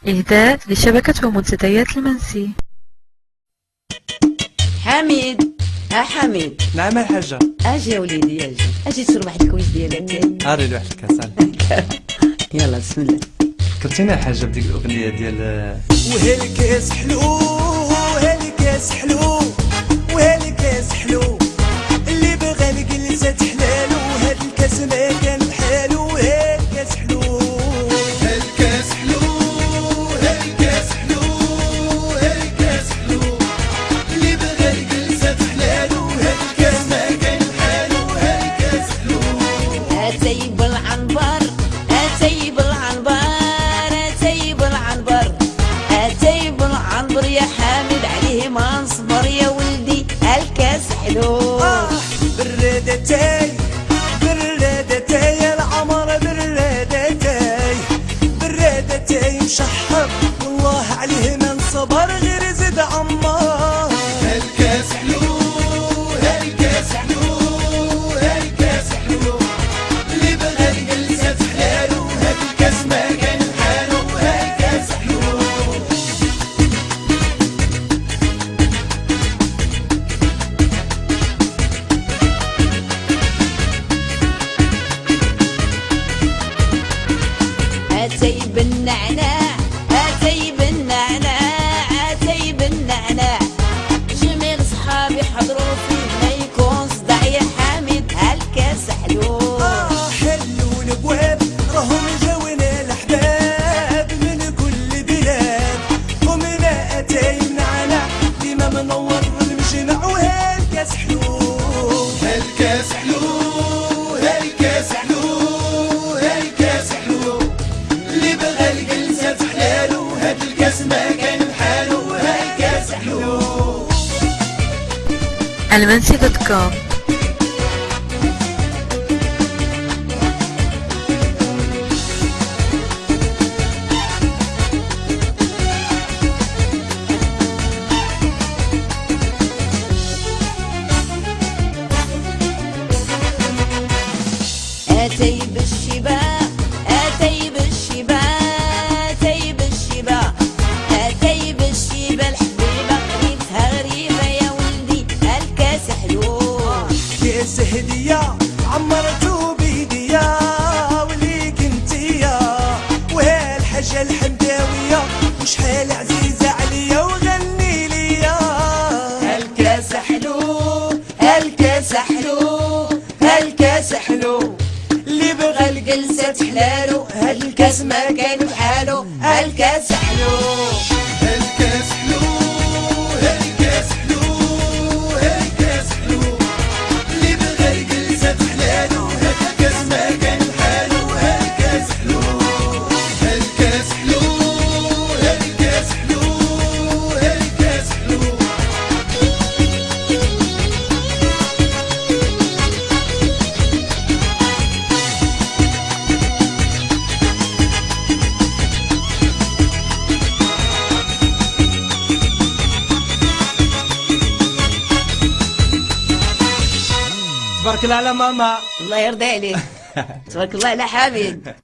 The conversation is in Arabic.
إهداء لشبكة ومنتديات المنسي. حميد، حميد. نعم الحاجة. اجي يا وليدي اجي تشرب واحد الكويس ديالك. عاري واحد الكاس. يلا بسم الله. فكرتيني الحاجة بديك الأغنية ديال وهالكاس حلو وهالكاس حلو وهالكاس حلو اللي بغى الجلسة تحلالو هاد الكاس ما كان بحالو هالكاس حلو هالكاس حلو هالكاس حلو هالكاس حلو اللي بغى الجلسة تحلالو هاد الكاس ما كان بحالو هالكاس حلو اتيب العنبر اتيب العنبر اتيب العنبر اتيب العنبر يا حامد عليه ما نصبر يا ولدي الكاس حلو. برادتاي برادتاي العمر برادتاي برادتاي مشحر والله عليه ما نصبر غير زد عمار هالكاس حلو هالكاس حلو هالكاس حلو اللي بغى الجلسة حلالو هاد الكاس ما كان بحالو هالكاس حلو اتيب النعناع اتيب النعناع اتيب النعناع جميع صحابي حضروا فيه ما يكون صداع يا حامد هالكاس حلو. حلو الابواب راهم جاونا الاحباب من كل بلاد ومن اتاي النعناع ديما منور المجمع وهالكاس حلو هالكاس حلو هالكاس حلو هالكاس حلو اللي بغى الجلسة حلالو هاد الكاس ما كان بحالو هالكاس حلو المنسي.com. اتيب الشبا اتيب الشبا اتيب الشبا اتيب الشبا الحبيبه قريتها غريبه يا ولدي الكاس حلو. كاس هدية عمرتو بيديا وليك انتيا وهالحاجة الحمداوية وشحال عزيزة عليا وغني ليا هالكاس حلو هالكاس حلو هالكاس حلو اللي بغى الجلسة حلالو هاد الكاس ما كان بحالو هالكاس حلو. هالكاس حلو هالكاس حلو هالكاس حلو اللي بغى الجلسة حلالو هاد الكاس ما كان بحالو هالكاس حلو هالكاس حلو هالكاس حلو هالكاس حلو تبارك الله على ماما. الله يرضي عليك تبارك الله على حامد.